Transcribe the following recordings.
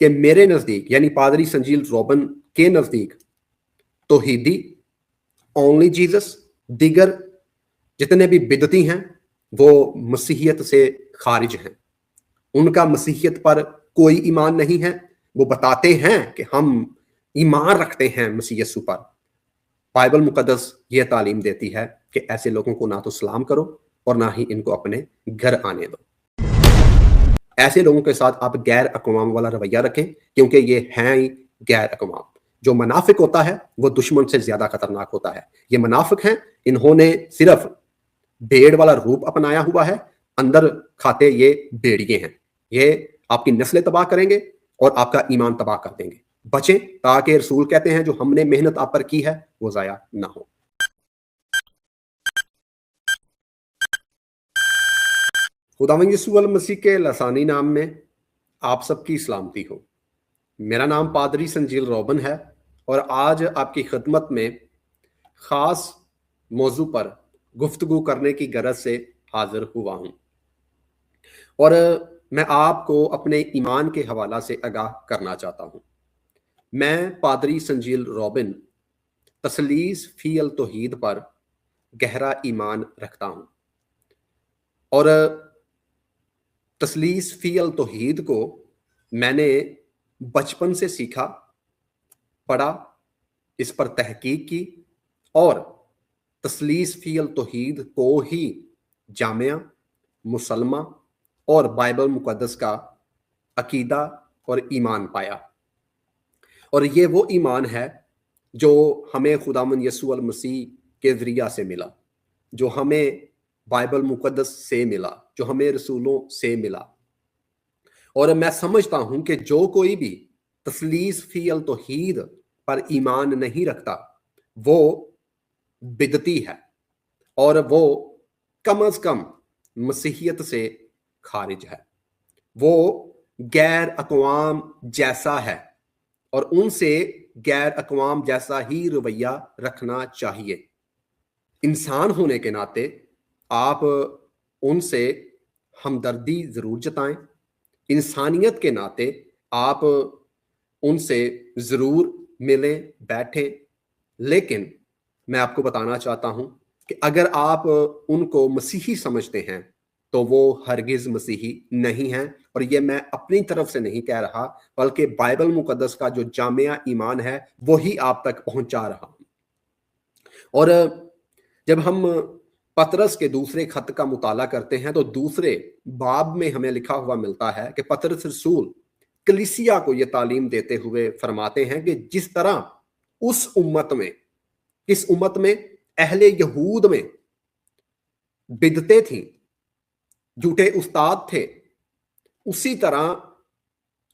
कि मेरे नजदीक यानी पादरी संजील रोबन के नजदीक तौहीदी, ओनली जीसस, दिगर जितने भी बिदती हैं वो मसीहियत से खारिज हैं। उनका मसीहियत पर कोई ईमान नहीं है। वो बताते हैं कि हम ईमान रखते हैं मसीह यीशु पर। बाइबल मुकद्दस ये तालीम देती है कि ऐसे लोगों को ना तो सलाम करो और ना ही इनको अपने घर आने दो। ऐसे लोगों के साथ आप गैर अक़वाम वाला रवैया रखें, क्योंकि ये हैं ही गैर अक़वाम। जो मुनाफिक होता है वो दुश्मन से ज्यादा खतरनाक होता है। ये मुनाफिक हैं, इन्होंने सिर्फ भेड़ वाला रूप अपनाया हुआ है, अंदर खाते ये भेड़िए हैं। ये आपकी नस्लें तबाह करेंगे और आपका ईमान तबाह कर देंगे। बचें, ताकि रसूल कहते हैं जो हमने मेहनत आप पर की है वो जाया ना हो। खुदावंद यीशु अल मसीह के लसानी नाम में आप सबकी सलामती हो। मेरा नाम पादरी संजील रोबन है और आज आपकी खिदमत में ख़ास मौजू पर गुफ्तगू करने की गरज से हाजिर हुआ हूँ और मैं आपको अपने ईमान के हवाला से आगाह करना चाहता हूँ। मैं पादरी संजील रोबिन तसलीस फी अल तौहीद पर गहरा ईमान रखता हूँ और तसलीस फी अल तौहीद को मैंने बचपन से सीखा, पढ़ा, इस पर तहकीक की और तसलीस फी अल तौहीद को ही जामिया, मुसलमा और बाइबल मुकद्दस का अकीदा और ईमान पाया। और ये वो ईमान है जो हमें खुदावंद यीशु अल मसीह के ज़रिया से मिला, जो हमें बाइबल मुकद्दस से मिला, जो हमें रसूलों से मिला। और मैं समझता हूं कि जो कोई भी तसलीस फी अल तौहीद पर ईमान नहीं रखता वो बिदती है और वो कम अज कम मसीहियत से खारिज है। वो गैर अक़वाम जैसा है और उनसे गैर अक़वाम जैसा ही रवैया रखना चाहिए। इंसान होने के नाते आप उनसे हमदर्दी ज़रूर जताएं, इंसानियत के नाते आप उनसे ज़रूर मिलें, बैठें, लेकिन मैं आपको बताना चाहता हूं कि अगर आप उनको मसीही समझते हैं तो वो हरगिज़ मसीही नहीं हैं। और ये मैं अपनी तरफ से नहीं कह रहा, बल्कि बाइबल मुकद्दस का जो जामिया ईमान है वही आप तक पहुंचा रहा हूं। और जब हम पतरस के दूसरे खत का मुताला करते हैं तो दूसरे बाब में हमें लिखा हुआ मिलता है कि पतरस रसूल कलीसिया को यह तालीम देते हुए फरमाते हैं कि जिस तरह उस उम्मत में, किस उम्मत में, अहले यहूद में बिदते थी, झूठे उस्ताद थे, उसी तरह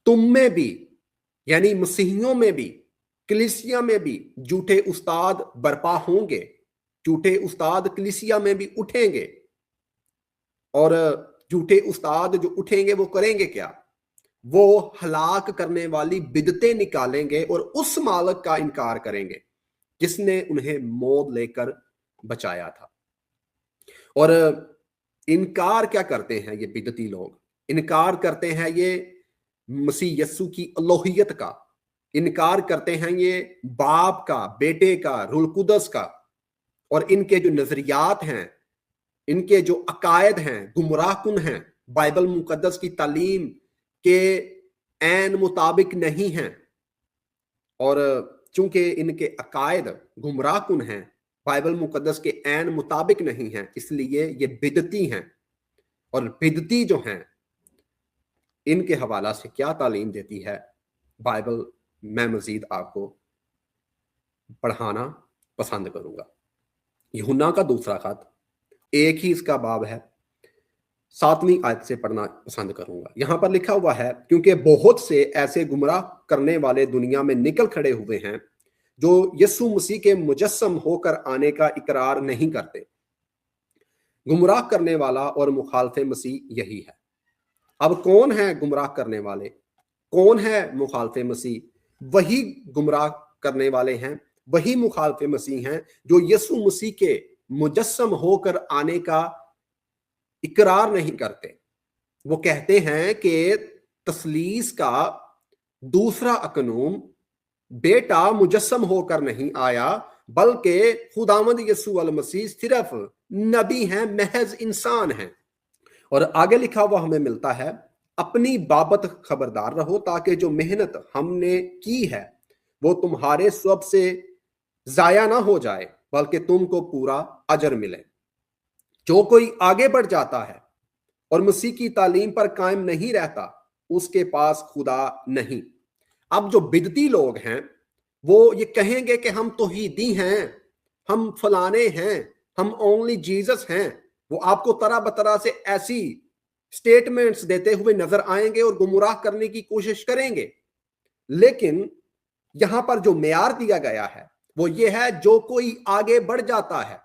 तुम में भी यानी मसीहियों में भी, कलीसिया में भी झूठे उस्ताद बर्पा होंगे। झूठे उस्ताद कलीसिया में भी उठेंगे और झूठे उस्ताद जो उठेंगे वो करेंगे क्या? वो हलाक करने वाली बिदतें निकालेंगे और उस मालिक का इनकार करेंगे जिसने उन्हें मौत लेकर बचाया था। और इनकार क्या करते हैं ये बिदती लोग? इनकार करते हैं ये मसीह यस्सु की अलोहियत का, इनकार करते हैं ये बाप का, बेटे का, रूह कुदस का। और इनके जो नजरियात हैं, इनके जो अकायद हैं, गुमराहकुन हैं, बाइबल मुकद्दस की तालीम के ऐन मुताबिक नहीं हैं। और चूंकि इनके अकायद गुमराहकुन हैं, बाइबल मुकद्दस के ऐन मुताबिक नहीं हैं, इसलिए ये बिदती हैं। और बिदती जो हैं इनके हवाला से क्या तालीम देती है बाइबल, मैं मजीद आपको पढ़ाना पसंद करूंगा। यूहन्ना का दूसरा खत, एक ही इसका बाब है, 7वीं आयत से पढ़ना पसंद करूंगा। यहां पर लिखा हुआ है, क्योंकि बहुत से ऐसे गुमराह करने वाले दुनिया में निकल खड़े हुए हैं जो यीशु मसीह के मुजस्सम होकर आने का इकरार नहीं करते। गुमराह करने वाला और मुखालफे मसीह यही है। अब कौन है गुमराह करने वाले, कौन है मुखालफे मसीह? वही गुमराह करने वाले हैं, वही मुखालफे मसीह हैं जो यीशु मसीह के मुजस्सम होकर आने का इकरार नहीं करते। वो कहते हैं कि तसलीस का दूसरा अकनूम बेटा मुजस्सम होकर नहीं आया, बल्कि खुदावंद यीशु अल मसीह सिर्फ नबी हैं, महज इंसान हैं। और आगे लिखा हुआ हमें मिलता है, अपनी बाबत खबरदार रहो ताकि जो मेहनत हमने की है वो तुम्हारे स्वब से जाया ना हो जाए, बल्कि तुमको पूरा अजर मिले। जो कोई आगे बढ़ जाता है और मसीह की तालीम पर कायम नहीं रहता, उसके पास खुदा नहीं। अब जो बिदती लोग हैं वो ये कहेंगे कि हम तौहीदी हैं, हम फलाने हैं, हम ओनली जीसस हैं। वो आपको तरह बतरह से ऐसी स्टेटमेंट्स देते हुए नजर आएंगे और गुमराह करने की कोशिश करेंगे। लेकिन यहां पर जो मेयार दिया गया है वो ये है, जो कोई आगे बढ़ जाता है।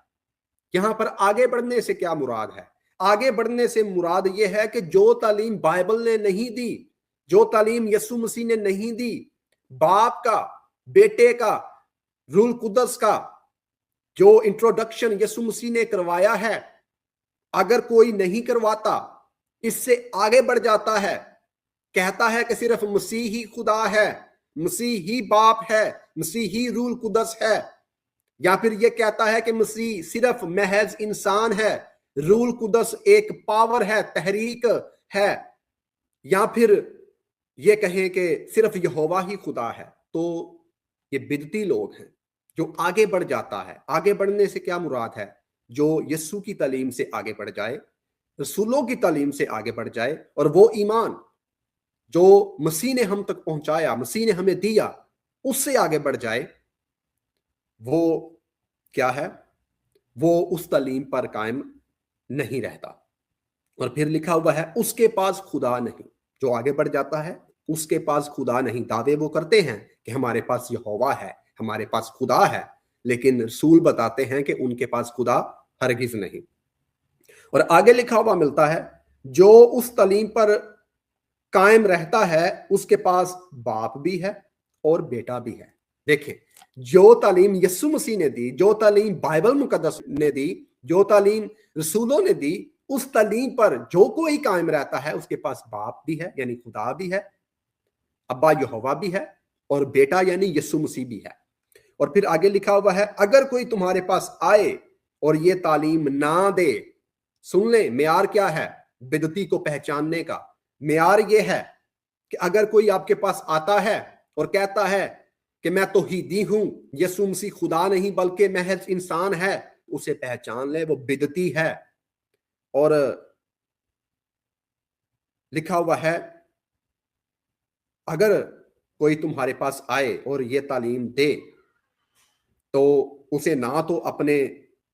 यहां पर आगे बढ़ने से क्या मुराद है? आगे बढ़ने से मुराद यह है कि जो तालीम बाइबल ने नहीं दी, जो तालीम यीशु मसीह ने नहीं दी, बाप का, बेटे का, रूल कुदस का जो इंट्रोडक्शन यीशु मसीह ने करवाया है, अगर कोई नहीं करवाता, इससे आगे बढ़ जाता है, कहता है कि सिर्फ मसीह ही खुदा है, मसीह ही बाप है, मसीह ही रूल कुदस है, या फिर यह कहता है कि मसीह सिर्फ महज इंसान है, रूल कुदस एक पावर है, तहरीक है, या फिर ये कहें कि सिर्फ यहोवा ही खुदा है, तो ये बिदती लोग हैं। जो आगे बढ़ जाता है, आगे बढ़ने से क्या मुराद है? जो यीशु की तालीम से आगे बढ़ जाए, रसूलों की तालीम से आगे बढ़ जाए, और वो ईमान जो मसीह ने हम तक पहुंचाया, मसीह ने हमें दिया, उससे आगे बढ़ जाए, वो क्या है? वो उस तालीम पर कायम नहीं रहता। और फिर लिखा हुआ है, उसके पास खुदा नहीं। जो आगे बढ़ जाता है उसके पास खुदा नहीं। दावे वो करते हैं कि हमारे पास यहोवा है, हमारे पास खुदा है, लेकिन रसूल बताते हैं कि उनके पास खुदा हरगिज नहीं। और आगे लिखा हुआ मिलता है, जो उस तालीम पर कायम रहता है उसके पास बाप भी है और बेटा भी है। देखें, जो तालीम यीशु मसीह ने दी, जो तालीम बाइबल मुकद्दस ने दी, जो तालीम रसूलों ने दी, उस तालीम पर जो कोई कायम रहता है उसके पास बाप भी है, यानी खुदा भी है, अब्बा यहोवा भी है, और बेटा यानी यीशु मसीह भी है। और फिर आगे लिखा हुआ है, अगर कोई तुम्हारे पास आए और ये तालीम ना दे, सुन ले, मेयार क्या है बिदती को पहचानने का? मेयार ये है कि अगर कोई आपके पास आता है और कहता है कि मैं तौहीदी हूं, यीशु मसीह खुदा नहीं बल्कि महज इंसान है, उसे पहचान ले, वो बिदती है। और लिखा हुआ है, अगर कोई तुम्हारे पास आए और ये तालीम दे तो उसे ना तो अपने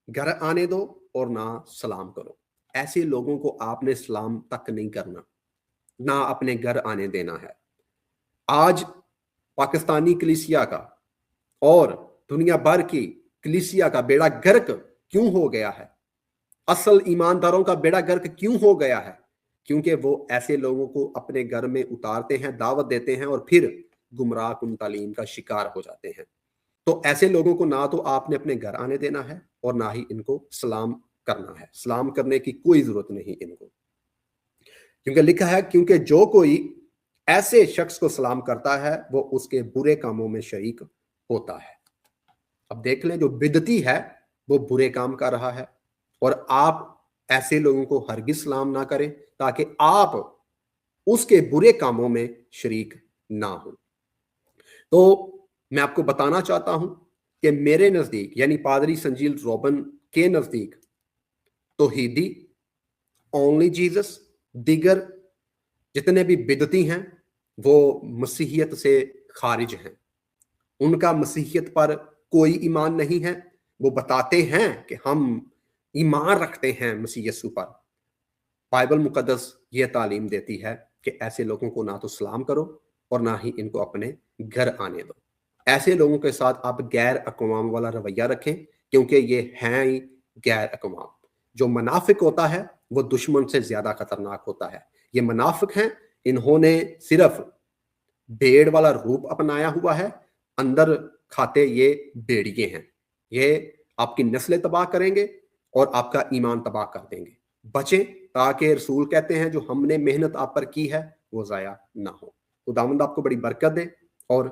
घर आने दो और ना सलाम करो। ऐसे लोगों को आपने सलाम तक नहीं करना, ना अपने घर आने देना है। आज पाकिस्तानी कलीसिया का और दुनिया भर की कलीसिया का बेड़ा गर्क क्यों हो गया है? असल ईमानदारों का बेड़ा गर्क क्यों हो गया है? क्योंकि वो ऐसे लोगों को अपने घर में उतारते हैं, दावत देते हैं, और फिर गुमराह कुन तालीम का शिकार हो जाते हैं। तो ऐसे लोगों को ना तो आपने अपने घर आने देना है और ना ही इनको सलाम करना है। सलाम करने की कोई जरूरत नहीं इनको, क्योंकि लिखा है, क्योंकि जो कोई ऐसे शख्स को सलाम करता है वो उसके बुरे कामों में शरीक होता है। अब देख लें, जो बिदती है वो बुरे काम कर रहा है, और आप ऐसे लोगों को हरगिज सलाम ना करें ताकि आप उसके बुरे कामों में शरीक ना हो। तो मैं आपको बताना चाहता हूं कि मेरे नजदीक, यानी पादरी संजील रोबन के नजदीक, तौहीदी, ओनली जीसस, दिगर जितने भी बिदती हैं वो मसीहियत से खारिज हैं। उनका मसीहियत पर कोई ईमान नहीं है। वो बताते हैं कि हम ईमान रखते हैं मसीह यीशु पर। बाइबल मुकद्दस ये तालीम देती है कि ऐसे लोगों को ना तो सलाम करो और ना ही इनको अपने घर आने दो। ऐसे लोगों के साथ आप गैर अक़वाम वाला रवैया रखें, क्योंकि ये हैं ही गैर अक़वाम। जो मुनाफिक होता है वो दुश्मन से ज्यादा खतरनाक होता है। ये मुनाफिक हैं, इन्होंने सिर्फ भेड़ वाला रूप अपनाया हुआ है, अंदर खाते ये भेड़िए हैं। ये आपकी नस्लें तबाह करेंगे और आपका ईमान तबाह कर देंगे। बचें, ताकि रसूल कहते हैं जो हमने मेहनत आप पर की है वो जाया ना हो। خداوند آپ کو بڑی برکت دے اور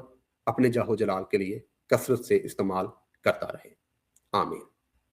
اپنے جاہ و جلال کے لیے کثرت سے استعمال کرتا رہے. آمین.